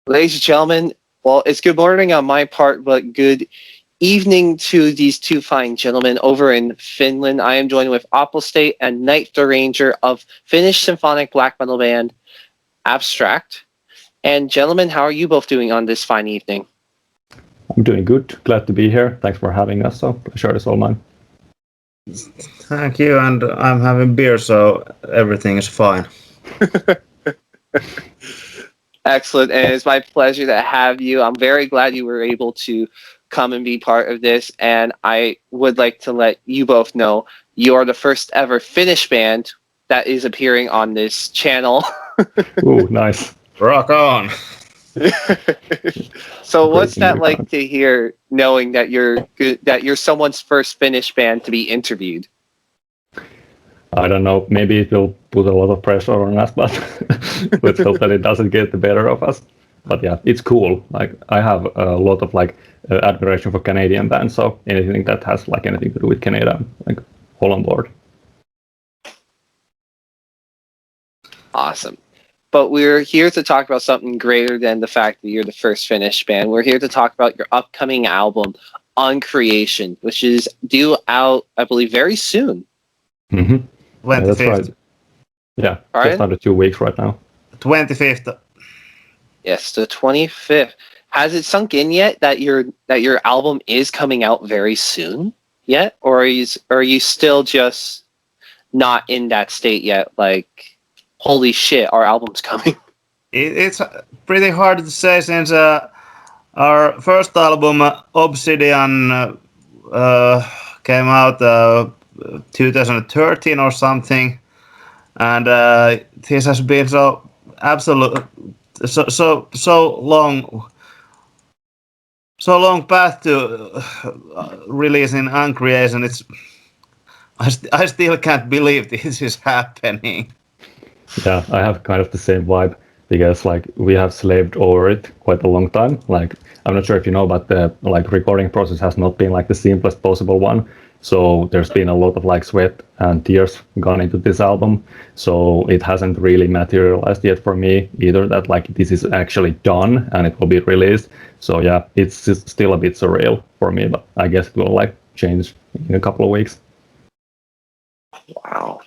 Ladies and gentlemen, well, it's good morning on my part, but good evening to these two fine gentlemen over in Finland. I am joined with State and Knight the Ranger of Finnish symphonic black metal band Abstrakt. And gentlemen, how are you both doing on this fine evening? I'm doing good. Glad to be here. Thanks for having us. So pleasure is all mine. Thank you, and I'm having beer, so everything is fine. Excellent, and it's my pleasure to have you. I'm very glad you were able to come and be part of this, and I would like to let you both know you are the first ever Finnish band that is appearing on this channel. Ooh, nice. Rock on! So what's that like to hear, knowing that you're someone's first Finnish band to be interviewed? I don't know, maybe it will put a lot of pressure on us, but let's hope that it doesn't get the better of us. But yeah, it's cool. Like, I have a lot of admiration for Canadian bands, so anything that has anything to do with Canada, all on board. Awesome. But we're here to talk about something greater than the fact that you're the first Finnish band. We're here to talk about your upcoming album, Uncreation, which is due out, I believe, very soon. Mm-hmm. 25th. Yeah, that's right. Yeah, right? Just under 2 weeks right now. 25th. Yes, the 25th. Has it sunk in yet that your album is coming out very soon yet, or are you still just not in that state yet? Like, holy shit, our album's coming. It's pretty hard to say since our first album, Obsidian, came out 2013 or something, and this has been so long path to releasing Uncreation. I still can't believe this is happening. Yeah, I have kind of the same vibe because we have slaved over it quite a long time. I'm not sure if you know, but the recording process has not been the simplest possible one. So there's been a lot of sweat and tears gone into this album. So it hasn't really materialized yet for me either that this is actually done and it will be released. So yeah, it's still a bit surreal for me, but I guess it will change in a couple of weeks. Wow.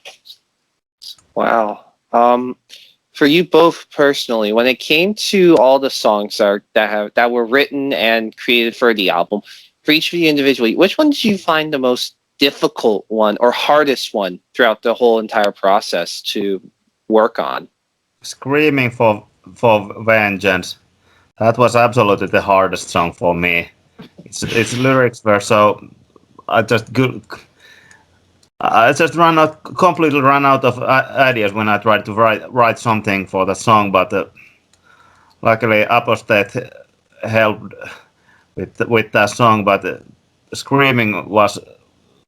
For you both personally, when it came to all the songs that were written and created for the album, for each of you individually, which one did you find the most difficult one or hardest one throughout the whole entire process to work on? Screaming for Vengeance. That was absolutely the hardest song for me. Its lyrics were so... I just completely ran out of ideas when I tried to write something for the song, but luckily Apostate helped with that song, but screaming was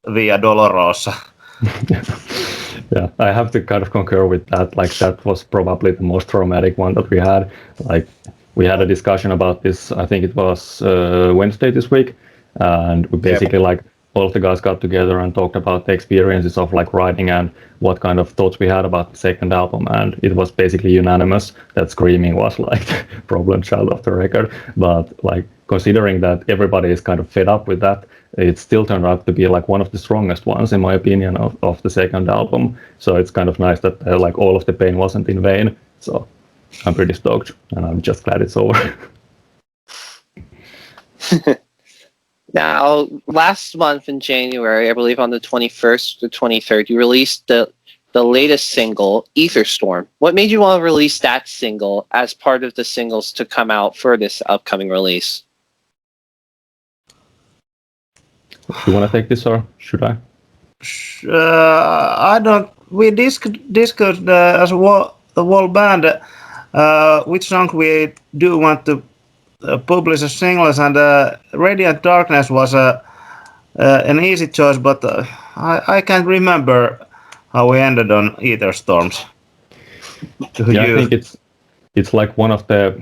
Via Dolorosa. Yeah, I have to kind of concur with that. That was probably the most traumatic one that we had. We had a discussion about this, I think it was Wednesday this week, and we basically all of the guys got together and talked about the experiences of writing and what kind of thoughts we had about the second album, and it was basically unanimous that Screaming was the problem child of the record. But considering that everybody is kind of fed up with that, it still turned out to be one of the strongest ones in my opinion of the second album. So it's kind of nice that all of the pain wasn't in vain. So I'm pretty stoked and I'm just glad it's over. Now, last month in January, I believe on the 21st or 23rd, you released the latest single, Ether Storm. What made you want to release that single as part of the singles to come out for this upcoming release? You want to take this or should I? I don't... We discussed as the whole band which song we do want to publish as singles, and Radiant Darkness was an easy choice, but I can't remember how we ended on Ether Storms. Yeah, I think it's one of the,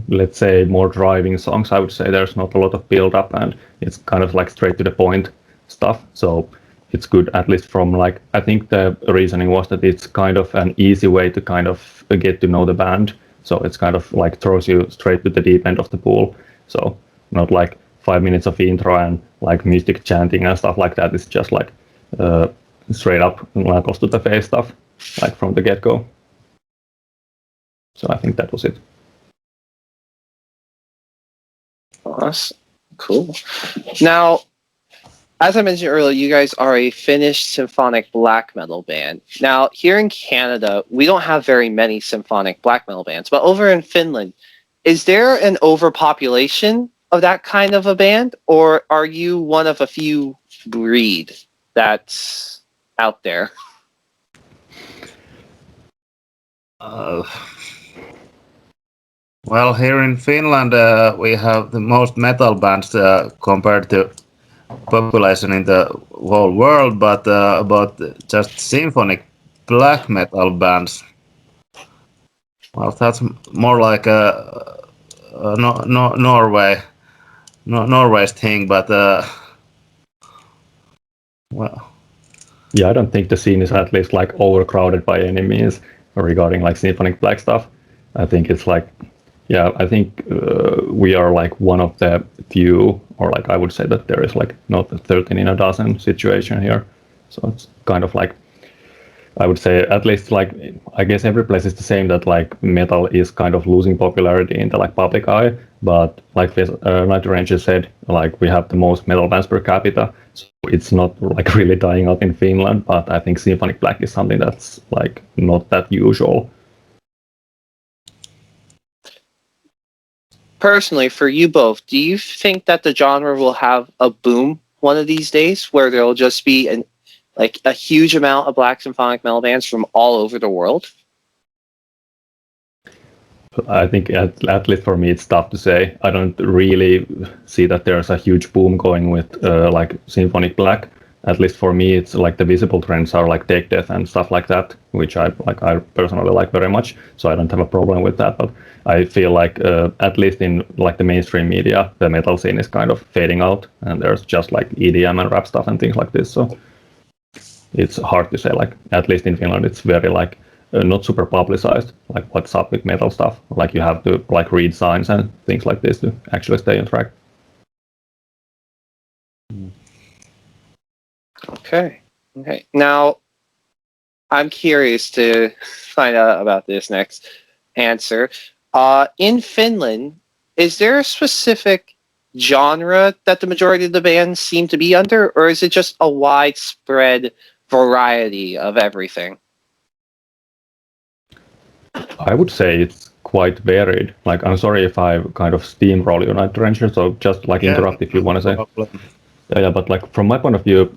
let's say, more driving songs. I would say there's not a lot of build up and it's kind of straight to the point. stuff. So it's good, at least from like, I think the reasoning was that it's kind of an easy way to kind of get to know the band. So it's kind of like throws you straight to the deep end of the pool. So not like 5 minutes of intro and like mystic chanting and stuff like that. It's just like straight up knuckles to the face stuff, like from the get-go. So I think that was it. Awesome. Cool. Now, as I mentioned earlier, you guys are a Finnish symphonic black metal band. Now, here in Canada, we don't have very many symphonic black metal bands, but over in Finland, is there an overpopulation of that kind of a band, or are you one of a few breed that's out there? Well, here in Finland, we have the most metal bands compared to population in the whole world, but about just symphonic black metal bands, well, that's more like a Norway's thing, but well, yeah, I don't think the scene is at least like overcrowded by any means regarding like symphonic black stuff. I think it's like, yeah, I think we are like one of the few, or like I would say that there is like not a 13 in a dozen situation here. So it's kind of like, I would say at least like, I guess every place is the same, that like metal is kind of losing popularity in the like public eye, but like Night Ranger said, like we have the most metal bands per capita, so it's not like really dying out in Finland, but I think symphonic black is something that's like not that usual. Personally, for you both, do you think that the genre will have a boom one of these days, where there'll just be a huge amount of black symphonic metal bands from all over the world? I think at least for me, it's tough to say. I don't really see that there's a huge boom going with like symphonic black. At least for me, it's like the visible trends are like tech death and stuff like that, which I personally like very much. So I don't have a problem with that. But I feel like at least in like the mainstream media, the metal scene is kind of fading out, and there's just like EDM and rap stuff and things like this. So it's hard to say. Like at least in Finland, it's very like not super publicized. Like what's up with metal stuff? Like you have to like read signs and things like this to actually stay on track. Okay. Now, I'm curious to find out about this next answer. In Finland, is there a specific genre that the majority of the bands seem to be under, or is it just a widespread variety of everything? I would say it's quite varied. Like, I'm sorry if I kind of steamroll you, Night Ranger, so just like interrupt if you want to say. Yeah, but like from my point of view,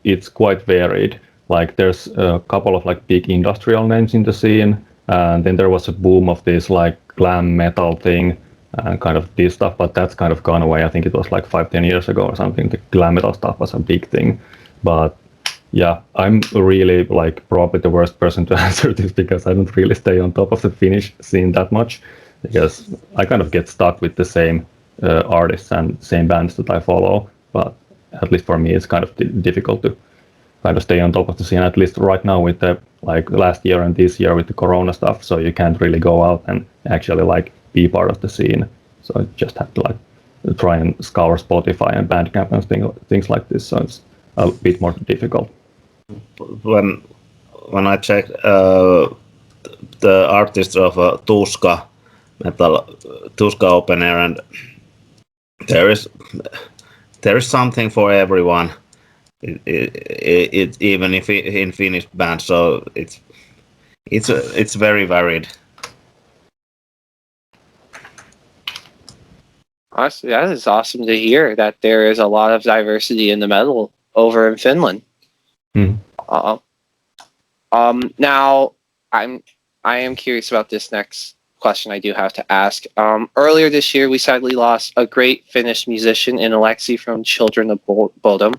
it's quite varied. Like there's a couple of like big industrial names in the scene, and then there was a boom of this like glam metal thing and kind of this stuff, but that's kind of gone away. I think it was like 5-10 years ago or something. The glam metal stuff was a big thing, but yeah, I'm really like probably the worst person to answer this because I don't really stay on top of the Finnish scene that much, because I kind of get stuck with the same artists and same bands that I follow. But at least for me, it's kind of difficult to kind of stay on top of the scene, at least right now with the like last year and this year with the Corona stuff. So you can't really go out and actually like be part of the scene. So I just have to like try and scour Spotify and Bandcamp and things like this. So it's a bit more difficult. When I checked the artists of Tuska metal, Tuska open air, and there is something for everyone. It even if in Finnish bands, so it's very varied. Honestly, that is awesome to hear that there is a lot of diversity in the metal over in Finland. Mm. Now, I am curious about this next question I do have to ask. Earlier this year, we sadly lost a great Finnish musician in Alexi from Children of Bodom.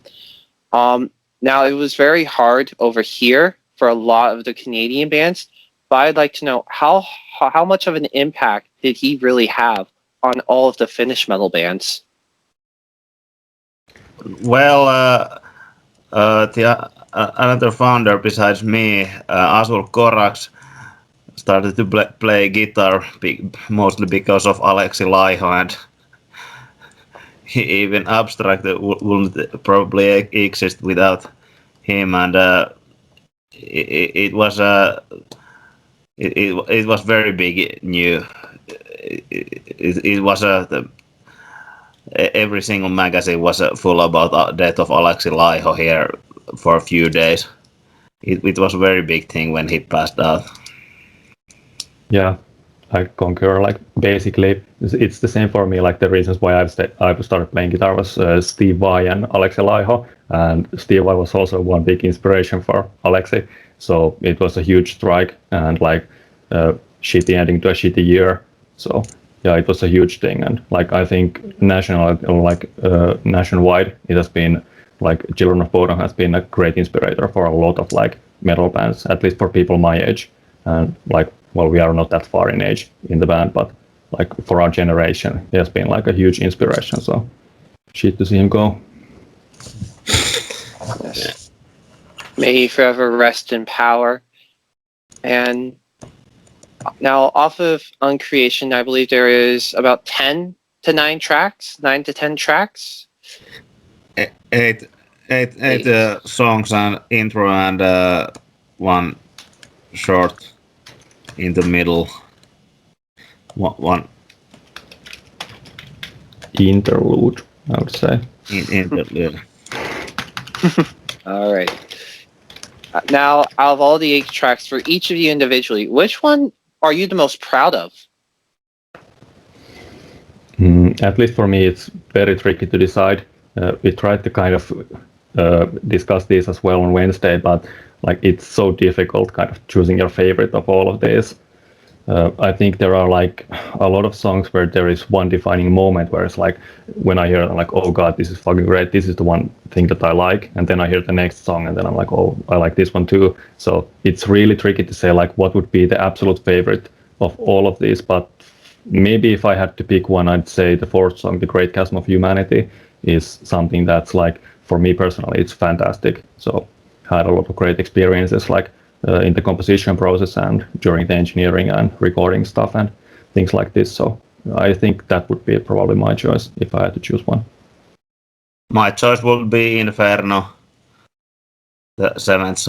Now, it was very hard over here for a lot of the Canadian bands, but I'd like to know how much of an impact did he really have on all of the Finnish metal bands? Well, Another founder besides me, Asul Koraks, started to play guitar mostly because of Aleksi Laiho, and even Abstrakt wouldn't probably exist without him. And it was it was very big new. It was every single magazine was full about the death of Aleksi Laiho here for a few days. It was a very big thing when he passed out. Yeah, I concur. Like basically, it's the same for me. Like the reasons why I've started playing guitar was Steve Vai and Aleksi Laiho, and Steve Vai was also one big inspiration for Aleksi. So it was a huge strike and like shitty ending to a shitty year. So yeah, it was a huge thing, and like I think nationwide, it has been like Children of Bodom has been a great inspirator for a lot of like metal bands, at least for people my age, and like well, we are not that far in age in the band, but like for our generation, he has been like a huge inspiration. So shit to see him go. Yes. May he forever rest in power. And now, off of Uncreation, I believe there is about 10 to 9 tracks, 9 to 10 tracks. Eight songs and intro and one short in the middle. One Interlude, I would say. interlude. All right. Now, out of all the 8 tracks, for each of you individually, which one are you the most proud of? At least for me, it's very tricky to decide. We tried to kind of discuss this as well on Wednesday, but like it's so difficult kind of choosing your favorite of all of these. I think there are like a lot of songs where there is one defining moment where it's like when I hear it, I'm like, oh god, this is fucking great. This is the one thing that I like. And then I hear the next song and then I'm like, oh, I like this one too. So it's really tricky to say like what would be the absolute favorite of all of these. But maybe if I had to pick one, I'd say the fourth song, The Great Chasm of Humanity, is something that's like, for me personally, it's fantastic. So had a lot of great experiences like in the composition process and during the engineering and recording stuff and things like this. So I think that would be probably my choice if I had to choose one. My choice would be Inferno, the seventh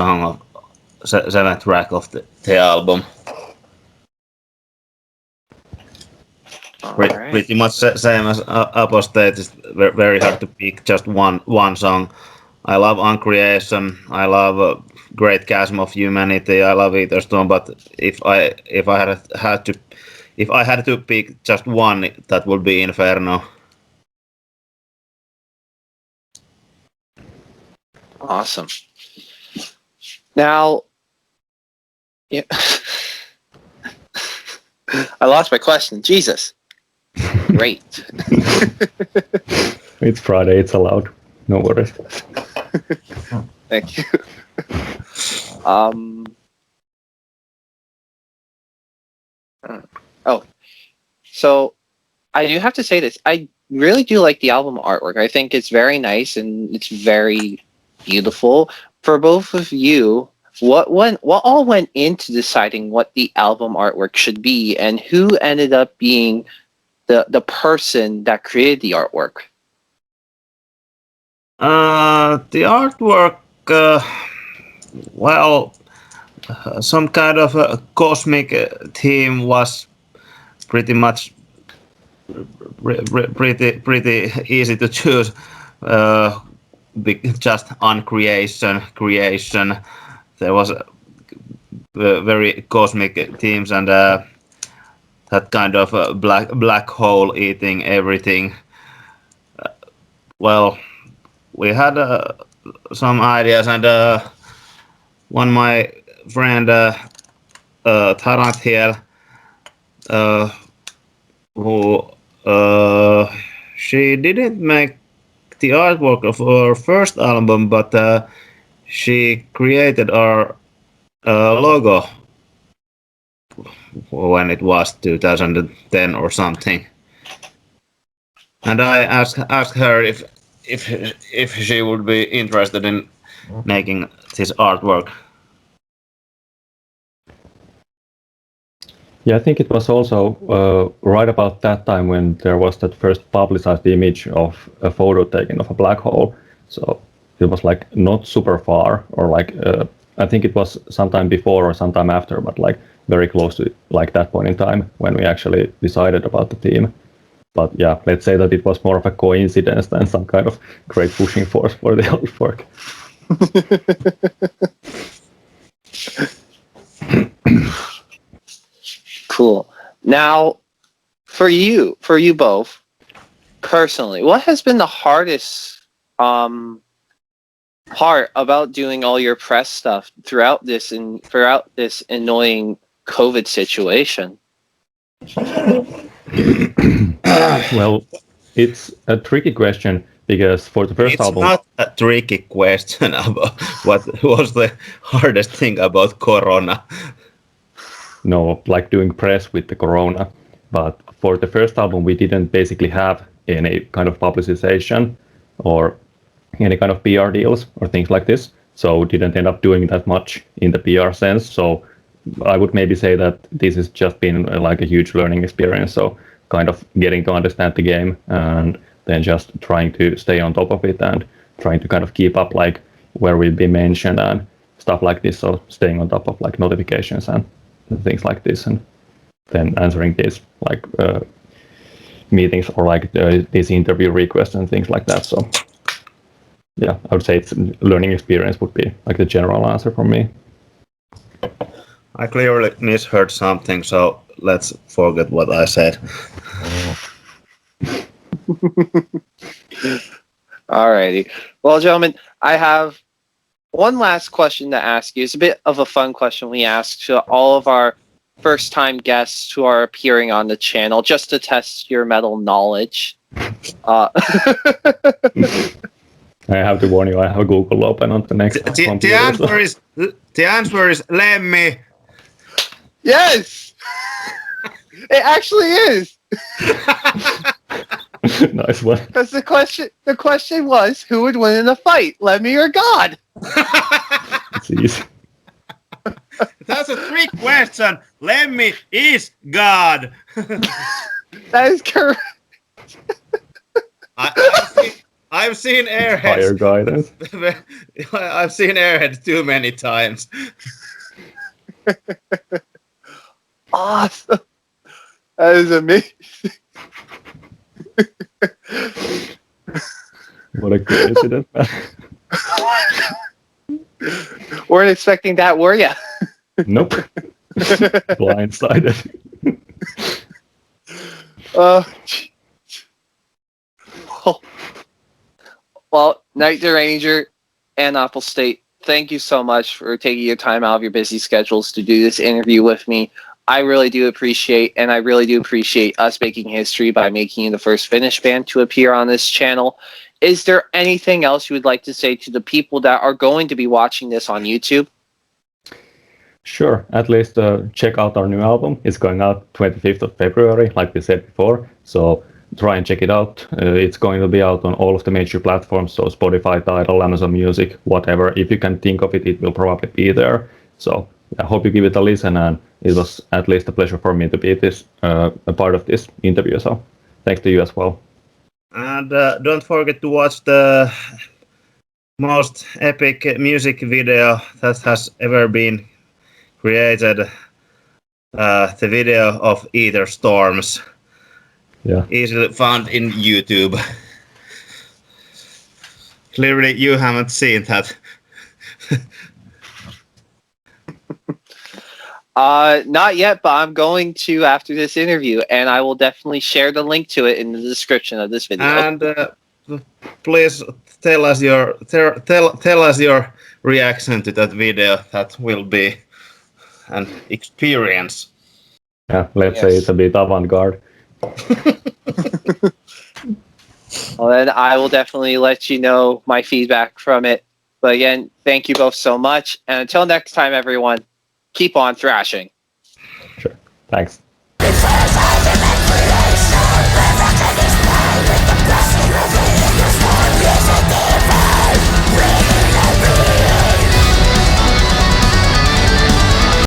track of the album. Right. Pretty much same as Apostate. It's very hard to pick just one song. I love Uncreation. I love Great Chasm of Humanity. I love Etherstorm. But if I had to pick just one, that would be Inferno. Awesome. Now, yeah. I lost my question. Jesus. Great. It's Friday, it's allowed. No worries. Thank you. So I do have to say this. I really do like the album artwork. I think it's very nice and it's very beautiful. For both of you, what all went into deciding what the album artwork should be, and who ended up being the person that created the artwork? The artwork, some kind of a cosmic theme was pretty much pretty easy to choose. Just on creation. There was very cosmic themes and that kind of black hole eating everything. We had some ideas, and one my friend Tarant here, who she didn't make the artwork of our first album, but she created our logo when it was 2010 or something. And I asked her if she would be interested in making this artwork. Yeah, I think it was also right about that time when there was that first publicized image of a photo taken of a black hole. So it was like not super far, or like I think it was sometime before or sometime after, but like very close to like that point in time when we actually decided about the theme. But yeah, let's say that it was more of a coincidence than some kind of great pushing force for the artwork. Cool. Now, for you both, personally, what has been the hardest part about doing all your press stuff throughout this annoying COVID situation? Well, it's a tricky question because for the first album, It's not a tricky question about what was the hardest thing about Corona. no, like doing press with the corona. But for the first album, we didn't basically have any kind of publicization or any kind of PR deals or things like this. So didn't end up doing that much in the PR sense. So I would maybe say that this has just been like a huge learning experience. So kind of getting to understand the game and then just trying to stay on top of it and trying to kind of keep up like where we've been mentioned and stuff like this. So staying on top of like notifications and things like this, and then answering these like meetings or like these interview requests and things like that. So yeah, I would say it's learning experience would be like the general answer from me. I clearly misheard something, so let's forget what I said. Alrighty. Well, gentlemen, I have one last question to ask you. It's a bit of a fun question we ask to all of our first-time guests who are appearing on the channel, just to test your metal knowledge. I have to warn you, I have Google open on the next computer. The answer is Lemmy. Yes! It actually is! Nice one. Because the question was, who would win in a fight, Lemmy or God? It's easy. That's a trick question. Lemmy is God. That is correct. I've seen Airheads. Higher guidance. I've seen Airheads too many times. Awesome. That is amazing. What a coincidence. Weren't expecting that, were ya? Nope. Blindsided. Well, Night the Ranger and Apple State, thank you so much for taking your time out of your busy schedules to do this interview with me. I really do appreciate us making history by making you the first Finnish band to appear on this channel. Is there anything else you would like to say to the people that are going to be watching this on YouTube? Sure, at least check out our new album. It's going out 25th of February, like we said before. So try and check it out. It's going to be out on all of the major platforms, so Spotify, Tidal, Amazon Music, whatever. If you can think of it, it will probably be there. So I hope you give it a listen, and it was at least a pleasure for me to be a part of this interview. So thanks to you as well. And don't forget to watch the most epic music video that has ever been created. The video of Ether Storms. Yeah. Easily found in YouTube. Clearly, you haven't seen that. Not yet, but I'm going to after this interview, and I will definitely share the link to it in the description of this video. And please tell us your tell us your reaction to that video. That will be an experience. Yeah, let's say it's a bit avant-garde. Well, then I will definitely let you know my feedback from it. But again, thank you both so much. And until next time, everyone, keep on thrashing. Sure. Thanks.